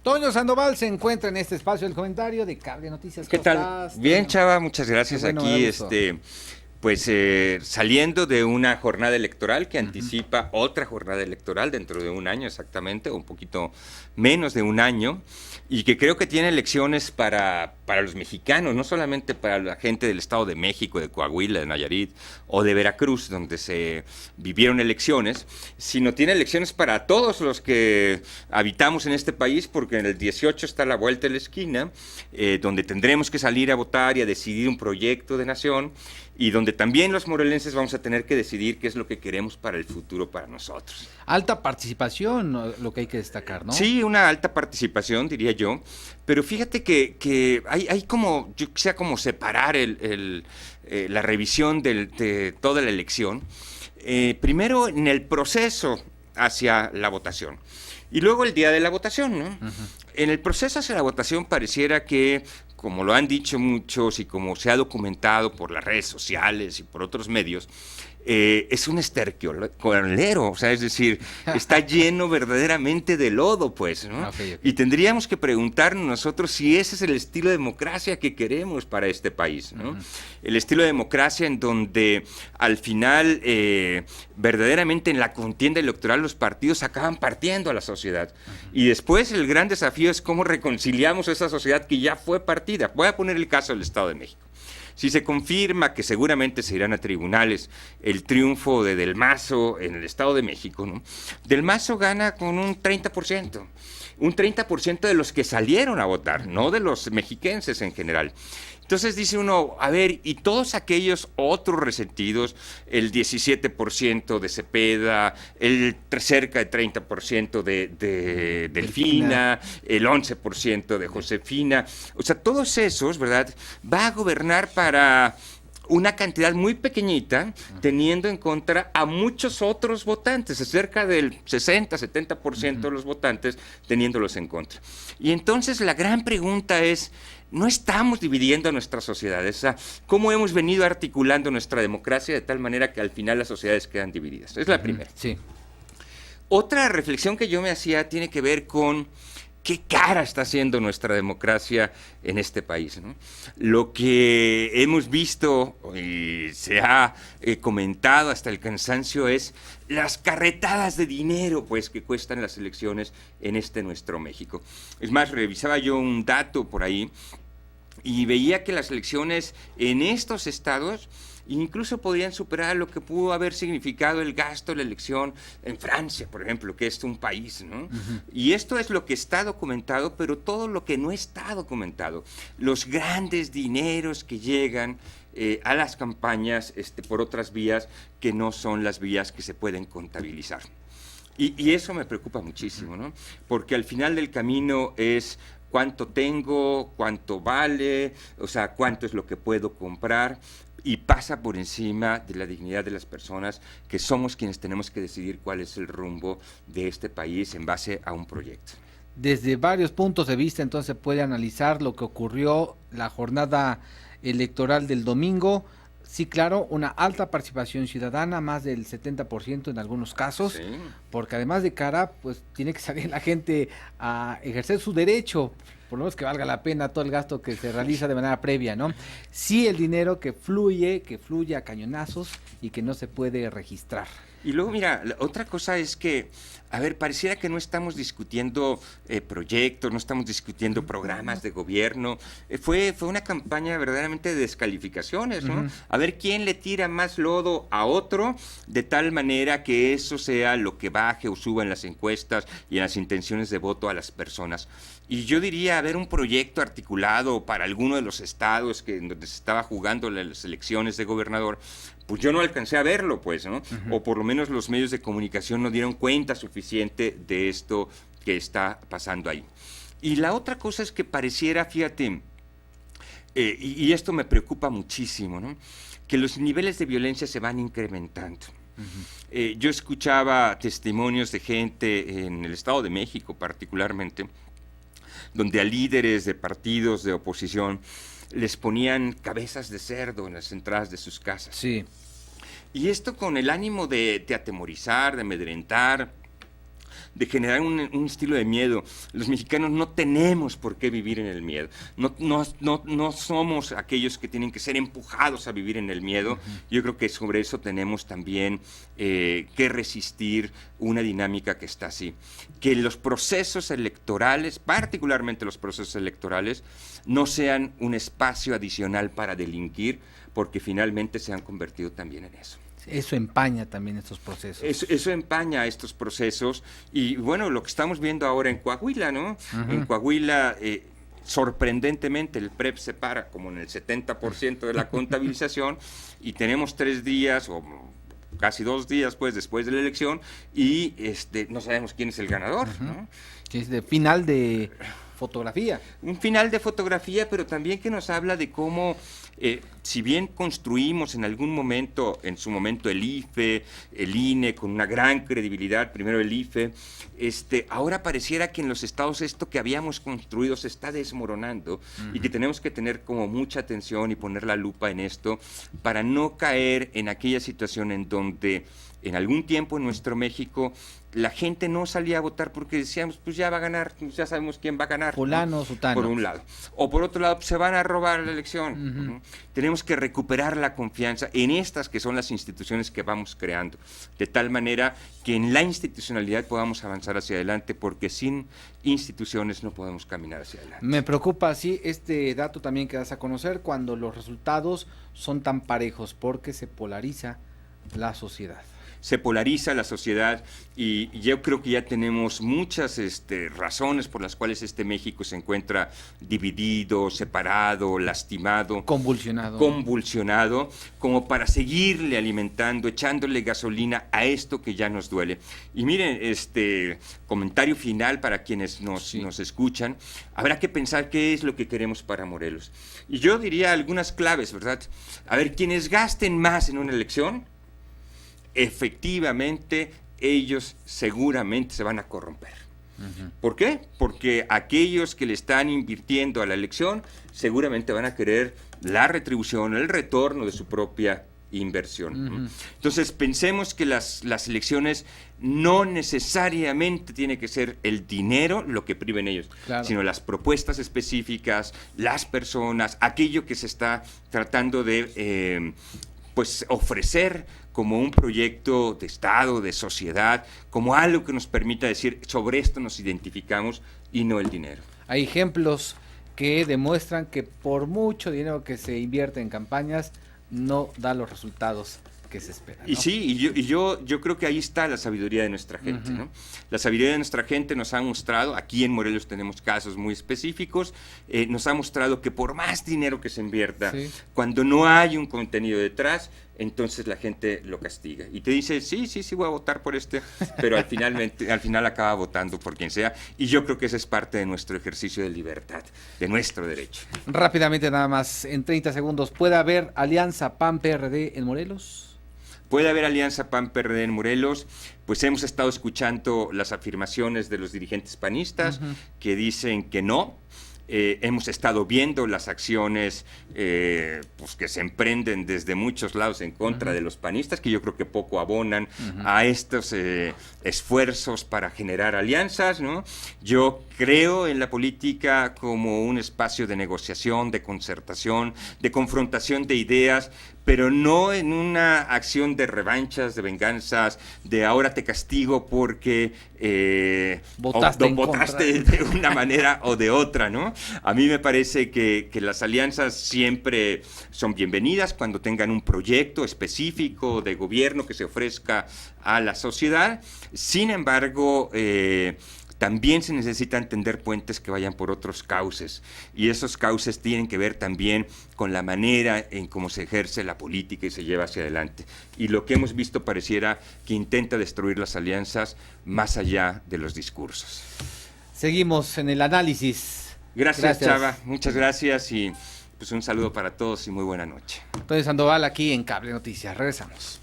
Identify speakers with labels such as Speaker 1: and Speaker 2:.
Speaker 1: Toño Sandoval se encuentra en este espacio del comentario de Cable Noticias.
Speaker 2: ¿Qué
Speaker 1: ¿Cómo
Speaker 2: tal?
Speaker 1: estás,
Speaker 2: Bien,
Speaker 1: Toño?
Speaker 2: Chava, muchas
Speaker 1: Qué
Speaker 2: gracias.
Speaker 1: bueno, me da
Speaker 2: Aquí,
Speaker 1: gusto.
Speaker 2: saliendo de una jornada electoral que
Speaker 1: Ujú.
Speaker 2: anticipa otra jornada electoral dentro de un año exactamente, o un poquito menos de un año, y que creo que tiene elecciones para los mexicanos, no solamente para la gente del Estado de México, de Coahuila, de Nayarit o de Veracruz, donde se vivieron elecciones, sino tiene elecciones para todos los que habitamos en este país, porque en el 18 está la vuelta de la esquina, donde tendremos que salir a votar y a decidir un proyecto de nación, y donde también los morelenses vamos a tener que decidir qué es lo que queremos para el futuro para nosotros.
Speaker 1: Alta participación, ¿no? Lo que hay que destacar, ¿no?
Speaker 2: Sí, una alta participación, diría yo, pero fíjate que hay como, yo quisiera como separar la revisión de toda la elección, primero en el proceso hacia la votación y luego el día de la votación, ¿no?
Speaker 1: Ujú.
Speaker 2: En el proceso hacia la votación pareciera que, como lo han dicho muchos y como se ha documentado por las redes sociales y por otros medios, es un estercolero, o sea, es decir, está lleno verdaderamente de lodo, pues, ¿no?
Speaker 1: Ok,
Speaker 2: Y
Speaker 1: ok.
Speaker 2: tendríamos que preguntarnos nosotros si ese es el estilo de democracia que queremos para este país, ¿no?
Speaker 1: Ujú.
Speaker 2: El estilo de democracia en donde al final, verdaderamente en la contienda electoral, los partidos acaban partiendo a la sociedad. Y después el gran desafío es cómo reconciliamos esa sociedad que ya fue partida. Voy a poner el caso del Estado de México. Si se confirma que seguramente se irán a tribunales el triunfo de Del Mazo en el Estado de México, ¿no? Del Mazo gana con un 30% de los que salieron a votar, no de los mexiquenses en general. Entonces dice uno, a ver, y todos aquellos otros resentidos, el 17% de Cepeda, el cerca de 30% de
Speaker 1: Delfina.
Speaker 2: Delfina, el 11% de Josefina, o sea, todos esos, ¿verdad? Va a gobernar para una cantidad muy pequeñita, teniendo en contra a muchos otros votantes, cerca del 60-70% de
Speaker 1: Ujú.
Speaker 2: los votantes teniéndolos en contra. Y entonces la gran pregunta es, no estamos dividiendo a nuestras sociedades, o sea, ¿cómo hemos venido articulando nuestra democracia de tal manera que al final las sociedades quedan divididas? Es la
Speaker 1: Ujú.
Speaker 2: primera.
Speaker 1: Sí.
Speaker 2: Otra reflexión que yo me hacía tiene que ver con qué cara está haciendo nuestra democracia en este país, ¿no? Lo que hemos visto y se ha comentado hasta el cansancio es las carretadas de dinero, pues, que cuestan las elecciones en este nuestro México. Es más, revisaba yo un dato por ahí y veía que las elecciones en estos estados incluso podrían superar lo que pudo haber significado el gasto de la elección en Francia, por ejemplo, que es un país, ¿no?
Speaker 1: Ujú.
Speaker 2: Y esto es lo que está documentado, pero todo lo que no está documentado, los grandes dineros que llegan a las campañas por otras vías que no son las vías que se pueden contabilizar. Y eso me preocupa muchísimo, ¿no? Porque al final del camino es cuánto tengo, cuánto vale, o sea, cuánto es lo que puedo comprar, y pasa por encima de la dignidad de las personas, que somos quienes tenemos que decidir cuál es el rumbo de este país en base a un proyecto.
Speaker 1: Desde varios puntos de vista, entonces se puede analizar lo que ocurrió la jornada electoral del domingo. Sí, claro, una alta participación ciudadana, más del 70% en algunos casos,
Speaker 2: Sí.
Speaker 1: porque además de cara, pues tiene que salir la gente a ejercer su derecho, por lo menos que valga la pena todo el gasto que se realiza de manera previa, ¿no? Sí, el dinero que fluye a cañonazos y que no se puede registrar.
Speaker 2: Y luego, mira, otra cosa es que, a ver, pareciera que no estamos discutiendo proyectos, no estamos discutiendo programas de gobierno. Fue una campaña verdaderamente de descalificaciones, ¿no?
Speaker 1: Ujú.
Speaker 2: A ver quién le tira más lodo a otro, de tal manera que eso sea lo que baje o suba en las encuestas y en las intenciones de voto a las personas. Y yo diría, a ver, un proyecto articulado para alguno de los estados en donde se estaba jugando las elecciones de gobernador, pues yo no alcancé a verlo, pues, ¿no?
Speaker 1: Ujú.
Speaker 2: O por lo menos los medios de comunicación no dieron cuenta suficiente de esto que está pasando ahí. Y la otra cosa es que pareciera, fíjate, y esto me preocupa muchísimo, ¿no? Que los niveles de violencia se van incrementando.
Speaker 1: Ujú.
Speaker 2: Yo escuchaba testimonios de gente en el Estado de México particularmente, donde a líderes de partidos de oposición les ponían cabezas de cerdo en las entradas de sus casas.
Speaker 1: Sí.
Speaker 2: Y esto con el ánimo de atemorizar, de amedrentar, de generar un estilo de miedo. Los mexicanos no tenemos por qué vivir en el miedo. No somos aquellos que tienen que ser empujados a vivir en el miedo. Yo creo que sobre eso tenemos también que resistir una dinámica que está así. Que los procesos electorales, particularmente los procesos electorales, no sean un espacio adicional para delinquir, porque finalmente se han convertido también en eso.
Speaker 1: Eso empaña también estos procesos.
Speaker 2: Eso empaña estos procesos. Y bueno, lo que estamos viendo ahora en Coahuila, ¿no? En Coahuila, sorprendentemente, el PREP se para como en el 70% de la contabilización y tenemos 3 días o casi 2 días pues después de la elección y no sabemos quién es el ganador, ¿no?
Speaker 1: Que es de final de fotografía.
Speaker 2: Un final de fotografía, pero también que nos habla de cómo, si bien construimos en su momento el IFE, el INE, con una gran credibilidad, primero el IFE, ahora pareciera que en los estados esto que habíamos construido se está desmoronando y que tenemos que tener como mucha atención y poner la lupa en esto para no caer en aquella situación en donde en algún tiempo en nuestro México la gente no salía a votar porque decíamos, pues ya va a ganar, ya sabemos quién va a ganar.
Speaker 1: Fulano,
Speaker 2: ¿no?
Speaker 1: sutano.
Speaker 2: Por un lado. O por otro lado, pues, se van a robar la elección. ¿no? Tenemos que recuperar la confianza en estas que son las instituciones que vamos creando, de tal manera que en la institucionalidad podamos avanzar hacia adelante, porque sin instituciones no podemos caminar hacia adelante.
Speaker 1: Me preocupa, sí, este dato también que das a conocer cuando los resultados son tan parejos, porque se polariza la sociedad.
Speaker 2: Se polariza la sociedad y yo creo que ya tenemos muchas razones por las cuales México se encuentra dividido, separado, lastimado, convulsionado, como para seguirle alimentando, echándole gasolina a esto que ya nos duele. Y miren, comentario final para quienes nos escuchan, habrá que pensar qué es lo que queremos para Morelos. Y yo diría algunas claves, ¿verdad? A ver, quienes gasten más en una elección, efectivamente ellos seguramente se van a corromper. ¿Por qué? Porque aquellos que le están invirtiendo a la elección seguramente van a querer la retribución, el retorno de su propia inversión. Entonces pensemos que las elecciones no necesariamente tiene que ser el dinero lo que priven ellos, sino las propuestas específicas, las personas, aquello que se está tratando de ofrecer como un proyecto de Estado, de sociedad, como algo que nos permita decir, sobre esto nos identificamos y no el dinero.
Speaker 1: Hay ejemplos que demuestran que por mucho dinero que se invierte en campañas, no da los resultados que se esperan, ¿no?
Speaker 2: Y sí, yo creo que ahí está la sabiduría de nuestra gente, ¿no? La sabiduría de nuestra gente nos ha mostrado, aquí en Morelos tenemos casos muy específicos, nos ha mostrado que por más dinero que se invierta, cuando no hay un contenido detrás, entonces la gente lo castiga y te dice, sí, voy a votar por pero al final acaba votando por quien sea, y yo creo que esa es parte de nuestro ejercicio de libertad, de nuestro derecho.
Speaker 1: Rápidamente, nada más, en 30 segundos, ¿puede haber alianza PAN-PRD en Morelos?
Speaker 2: ¿Puede haber alianza PAN-PRD en Morelos? Pues hemos estado escuchando las afirmaciones de los dirigentes panistas que dicen que no. Hemos estado viendo las acciones que se emprenden desde muchos lados en contra de los panistas, que yo creo que poco abonan a estos esfuerzos para generar alianzas, ¿no? Yo creo en la política como un espacio de negociación, de concertación, de confrontación de ideas, pero no en una acción de revanchas, de venganzas, de ahora te castigo porque votaste de una manera o de otra, ¿no? A mí me parece que las alianzas siempre son bienvenidas cuando tengan un proyecto específico de gobierno que se ofrezca a la sociedad. Sin embargo, también se necesitan tender puentes que vayan por otros cauces, y esos cauces tienen que ver también con la manera en cómo se ejerce la política y se lleva hacia adelante. Y lo que hemos visto pareciera que intenta destruir las alianzas más allá de los discursos.
Speaker 1: Seguimos en el análisis.
Speaker 2: Gracias. Chava, muchas gracias y pues un saludo para todos y muy buena noche.
Speaker 1: Antonio Sandoval aquí en Cable Noticias. Regresamos.